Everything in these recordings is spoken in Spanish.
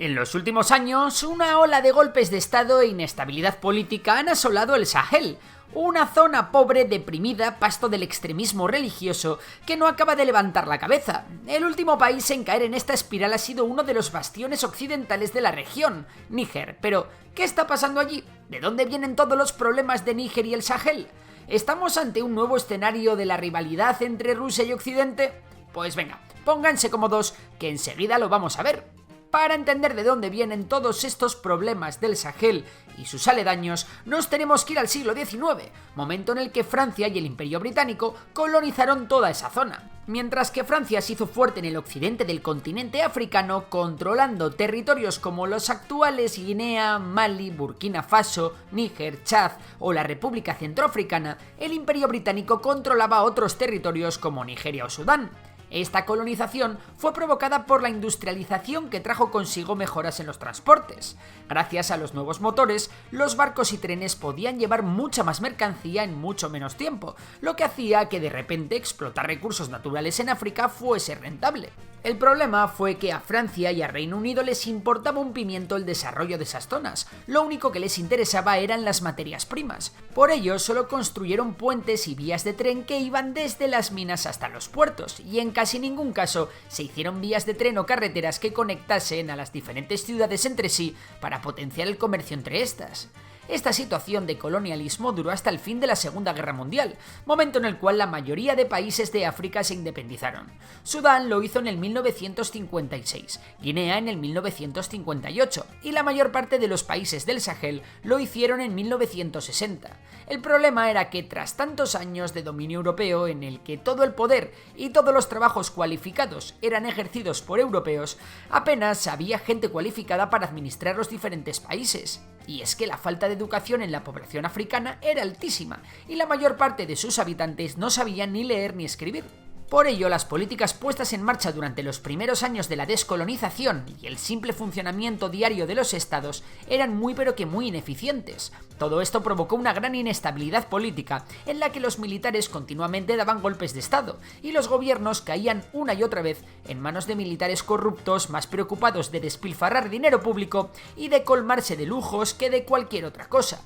En los últimos años, una ola de golpes de estado e inestabilidad política han asolado el Sahel, una zona pobre, deprimida, pasto del extremismo religioso que no acaba de levantar la cabeza. El último país en caer en esta espiral ha sido uno de los bastiones occidentales de la región, Níger. Pero, ¿qué está pasando allí? ¿De dónde vienen todos los problemas de Níger y el Sahel? ¿Estamos ante un nuevo escenario de la rivalidad entre Rusia y Occidente? Pues venga, pónganse cómodos, que enseguida lo vamos a ver. Para entender de dónde vienen todos estos problemas del Sahel y sus aledaños, nos tenemos que ir al siglo XIX, momento en el que Francia y el Imperio Británico colonizaron toda esa zona. Mientras que Francia se hizo fuerte en el occidente del continente africano, controlando territorios como los actuales Guinea, Mali, Burkina Faso, Níger, Chad o la República Centroafricana, el Imperio Británico controlaba otros territorios como Nigeria o Sudán. Esta colonización fue provocada por la industrialización que trajo consigo mejoras en los transportes. Gracias a los nuevos motores, los barcos y trenes podían llevar mucha más mercancía en mucho menos tiempo, lo que hacía que de repente explotar recursos naturales en África fuese rentable. El problema fue que a Francia y a Reino Unido les importaba un pimiento el desarrollo de esas zonas, lo único que les interesaba eran las materias primas. Por ello solo construyeron puentes y vías de tren que iban desde las minas hasta los puertos, y en casi ningún caso se hicieron vías de tren o carreteras que conectasen a las diferentes ciudades entre sí para potenciar el comercio entre estas. Esta situación de colonialismo duró hasta el fin de la Segunda Guerra Mundial, momento en el cual la mayoría de países de África se independizaron. Sudán lo hizo en el 1956, Guinea en el 1958 y la mayor parte de los países del Sahel lo hicieron en 1960. El problema era que tras tantos años de dominio europeo en el que todo el poder y todos los trabajos cualificados eran ejercidos por europeos, apenas había gente cualificada para administrar los diferentes países. Y es que la falta de educación en la población africana era altísima, y la mayor parte de sus habitantes no sabían ni leer ni escribir. Por ello, las políticas puestas en marcha durante los primeros años de la descolonización y el simple funcionamiento diario de los estados eran muy pero que muy ineficientes. Todo esto provocó una gran inestabilidad política, en la que los militares continuamente daban golpes de estado, y los gobiernos caían una y otra vez en manos de militares corruptos más preocupados de despilfarrar dinero público y de colmarse de lujos que de cualquier otra cosa.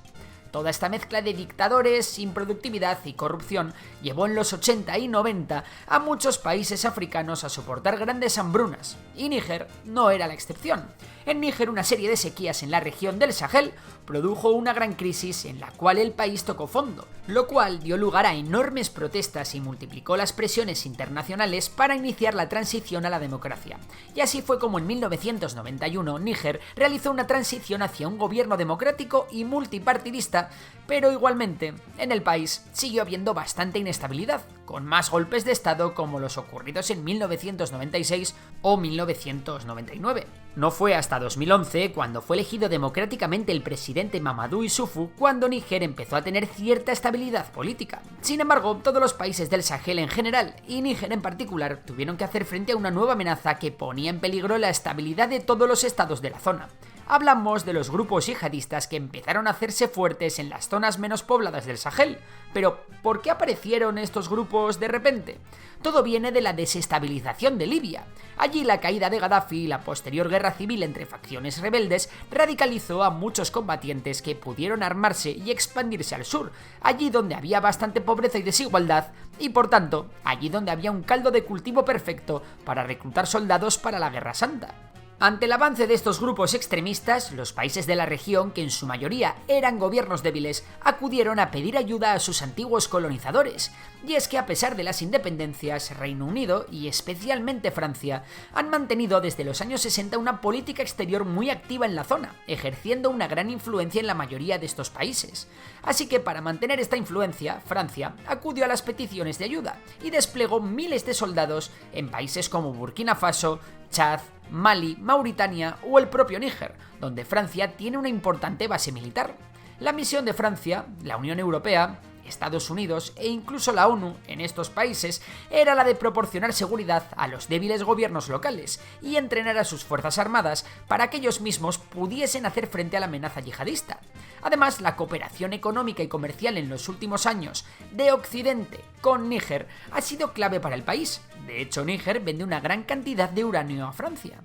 Toda esta mezcla de dictadores, improductividad y corrupción llevó en los 80 y 90 a muchos países africanos a soportar grandes hambrunas, y Níger no era la excepción. En Níger, una serie de sequías en la región del Sahel produjo una gran crisis en la cual el país tocó fondo, lo cual dio lugar a enormes protestas y multiplicó las presiones internacionales para iniciar la transición a la democracia. Y así fue como en 1991 Níger realizó una transición hacia un gobierno democrático y multipartidista, pero igualmente en el país siguió habiendo bastante inestabilidad, con más golpes de estado como los ocurridos en 1996 o 1999. No fue hasta 2011, cuando fue elegido democráticamente el presidente Mamadou Issoufou, cuando Níger empezó a tener cierta estabilidad política. Sin embargo, todos los países del Sahel en general, y Níger en particular, tuvieron que hacer frente a una nueva amenaza que ponía en peligro la estabilidad de todos los estados de la zona. Hablamos de los grupos yihadistas que empezaron a hacerse fuertes en las zonas menos pobladas del Sahel. Pero, ¿por qué aparecieron estos grupos de repente? Todo viene de la desestabilización de Libia. Allí la caída de Gaddafi y la posterior guerra civil entre facciones rebeldes radicalizó a muchos combatientes que pudieron armarse y expandirse al sur, allí donde había bastante pobreza y desigualdad, y por tanto, allí donde había un caldo de cultivo perfecto para reclutar soldados para la Guerra Santa. Ante el avance de estos grupos extremistas, los países de la región, que en su mayoría eran gobiernos débiles, acudieron a pedir ayuda a sus antiguos colonizadores. Y es que a pesar de las independencias, Reino Unido, y especialmente Francia, han mantenido desde los años 60 una política exterior muy activa en la zona, ejerciendo una gran influencia en la mayoría de estos países. Así que para mantener esta influencia, Francia acudió a las peticiones de ayuda y desplegó miles de soldados en países como Burkina Faso, Chad, Mali, Mauritania o el propio Níger, donde Francia tiene una importante base militar. La misión de Francia, la Unión Europea Estados Unidos e incluso la ONU en estos países era la de proporcionar seguridad a los débiles gobiernos locales y entrenar a sus fuerzas armadas para que ellos mismos pudiesen hacer frente a la amenaza yihadista. Además, la cooperación económica y comercial en los últimos años de Occidente con Níger ha sido clave para el país. De hecho, Níger vende una gran cantidad de uranio a Francia.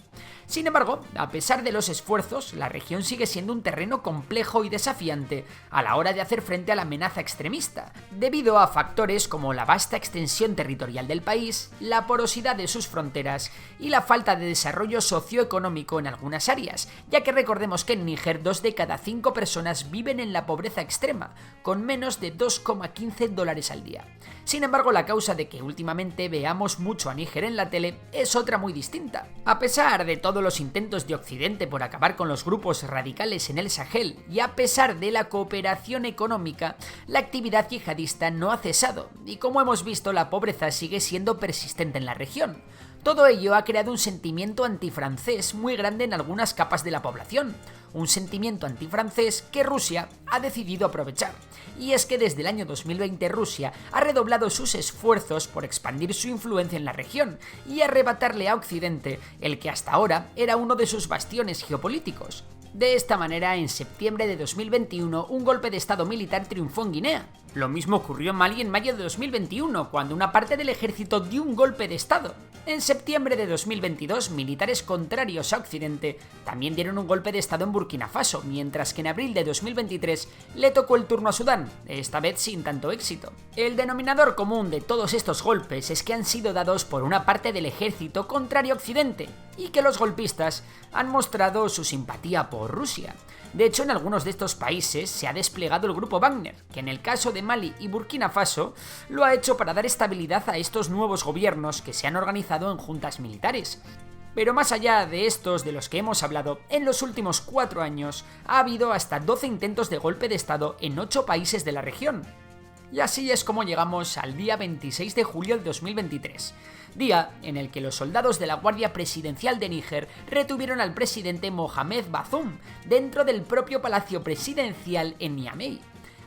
Sin embargo, a pesar de los esfuerzos, la región sigue siendo un terreno complejo y desafiante a la hora de hacer frente a la amenaza extremista, debido a factores como la vasta extensión territorial del país, la porosidad de sus fronteras y la falta de desarrollo socioeconómico en algunas áreas, ya que recordemos que en Níger 2 de cada 5 personas viven en la pobreza extrema, con menos de $2,15 al día. Sin embargo, la causa de que últimamente veamos mucho a Níger en la tele es otra muy distinta. A pesar de todos los intentos de Occidente por acabar con los grupos radicales en el Sahel y a pesar de la cooperación económica, la actividad yihadista no ha cesado y, como hemos visto, la pobreza sigue siendo persistente en la región. Todo ello ha creado un sentimiento antifrancés muy grande en algunas capas de la población, un sentimiento antifrancés que Rusia ha decidido aprovechar. Y es que desde el año 2020 Rusia ha redoblado sus esfuerzos por expandir su influencia en la región y arrebatarle a Occidente el que hasta ahora era uno de sus bastiones geopolíticos. De esta manera, en septiembre de 2021, un golpe de estado militar triunfó en Guinea. Lo mismo ocurrió en Mali en mayo de 2021, cuando una parte del ejército dio un golpe de estado. En septiembre de 2022, militares contrarios a Occidente también dieron un golpe de estado en Burkina Faso, mientras que en abril de 2023 le tocó el turno a Sudán, esta vez sin tanto éxito. El denominador común de todos estos golpes es que han sido dados por una parte del ejército contrario a Occidente, y que los golpistas han mostrado su simpatía por Rusia. De hecho, en algunos de estos países se ha desplegado el grupo Wagner, que en el caso de Mali y Burkina Faso lo ha hecho para dar estabilidad a estos nuevos gobiernos que se han organizado en juntas militares. Pero más allá de estos de los que hemos hablado, en los últimos 4 años ha habido hasta 12 intentos de golpe de estado en 8 países de la región. Y así es como llegamos al día 26 de julio de 2023, día en el que los soldados de la Guardia Presidencial de Níger retuvieron al presidente Mohamed Bazoum dentro del propio Palacio Presidencial en Niamey.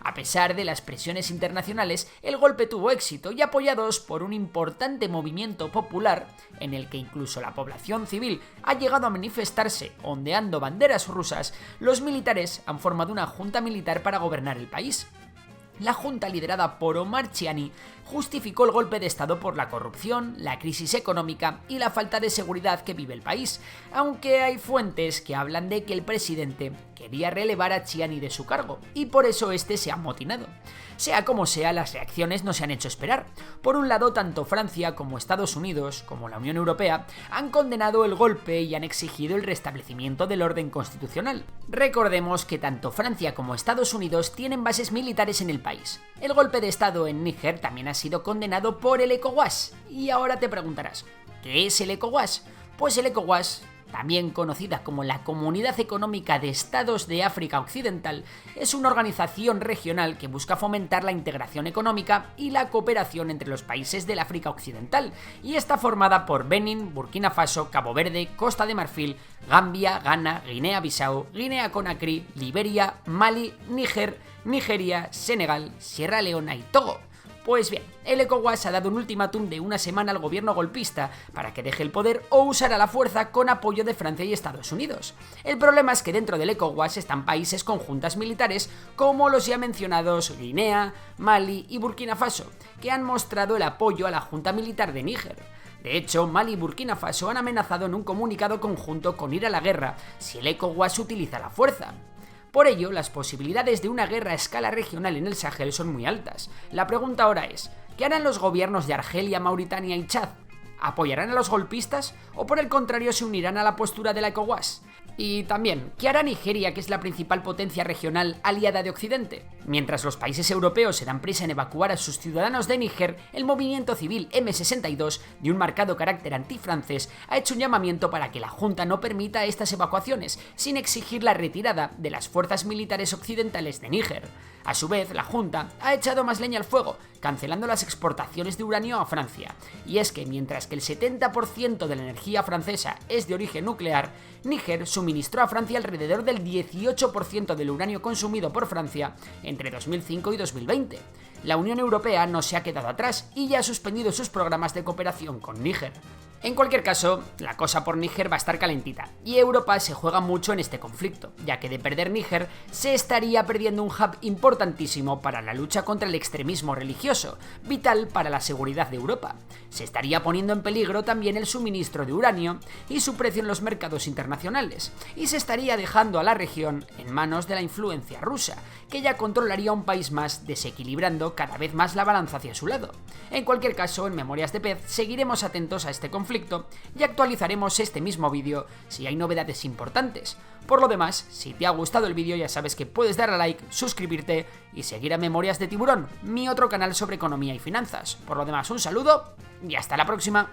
A pesar de las presiones internacionales, el golpe tuvo éxito y, apoyados por un importante movimiento popular, en el que incluso la población civil ha llegado a manifestarse ondeando banderas rusas, los militares han formado una junta militar para gobernar el país. La junta, liderada por Omar Chiani, justificó el golpe de estado por la corrupción, la crisis económica y la falta de seguridad que vive el país, aunque hay fuentes que hablan de que el presidente quería relevar a Chiani de su cargo y por eso este se ha amotinado. Sea como sea, las reacciones no se han hecho esperar. Por un lado, tanto Francia como Estados Unidos, como la Unión Europea, han condenado el golpe y han exigido el restablecimiento del orden constitucional. Recordemos que tanto Francia como Estados Unidos tienen bases militares en el país. El golpe de estado en Níger también ha sido condenado por el ECOWAS. Y ahora te preguntarás, ¿qué es el ECOWAS? Pues el ECOWAS, también conocida como la Comunidad Económica de Estados de África Occidental, es una organización regional que busca fomentar la integración económica y la cooperación entre los países del África Occidental, y está formada por Benín, Burkina Faso, Cabo Verde, Costa de Marfil, Gambia, Ghana, Guinea-Bissau, Guinea-Conakry, Liberia, Mali, Níger, Nigeria, Senegal, Sierra Leona y Togo. Pues bien, el ECOWAS ha dado un ultimátum de 1 semana al gobierno golpista para que deje el poder o usara la fuerza con apoyo de Francia y Estados Unidos. El problema es que dentro del ECOWAS están países con juntas militares como los ya mencionados Guinea, Mali y Burkina Faso, que han mostrado el apoyo a la junta militar de Níger. De hecho, Mali y Burkina Faso han amenazado en un comunicado conjunto con ir a la guerra si el ECOWAS utiliza la fuerza. Por ello, las posibilidades de una guerra a escala regional en el Sahel son muy altas. La pregunta ahora es, ¿qué harán los gobiernos de Argelia, Mauritania y Chad? ¿Apoyarán a los golpistas o por el contrario se unirán a la postura de la ECOWAS? Y también, ¿qué hará Nigeria, que es la principal potencia regional aliada de Occidente? Mientras los países europeos se dan prisa en evacuar a sus ciudadanos de Níger, el movimiento civil M62, de un marcado carácter antifrancés, ha hecho un llamamiento para que la Junta no permita estas evacuaciones, sin exigir la retirada de las fuerzas militares occidentales de Níger. A su vez, la Junta ha echado más leña al fuego, cancelando las exportaciones de uranio a Francia. Y es que mientras que el 70% de la energía francesa es de origen nuclear, Níger suministró a Francia alrededor del 18% del uranio consumido por Francia entre 2005 y 2020. La Unión Europea no se ha quedado atrás y ya ha suspendido sus programas de cooperación con Níger. En cualquier caso, la cosa por Níger va a estar calentita, y Europa se juega mucho en este conflicto, ya que de perder Níger se estaría perdiendo un hub importantísimo para la lucha contra el extremismo religioso, vital para la seguridad de Europa. Se estaría poniendo en peligro también el suministro de uranio y su precio en los mercados internacionales, y se estaría dejando a la región en manos de la influencia rusa, que ya controlaría un país más, desequilibrando cada vez más la balanza hacia su lado. En cualquier caso, en Memorias de Pez seguiremos atentos a este conflicto y actualizaremos este mismo vídeo si hay novedades importantes. Por lo demás, si te ha gustado el vídeo ya sabes que puedes darle a like, suscribirte y seguir a Memorias de Tiburón, mi otro canal sobre economía y finanzas. Por lo demás, un saludo y hasta la próxima.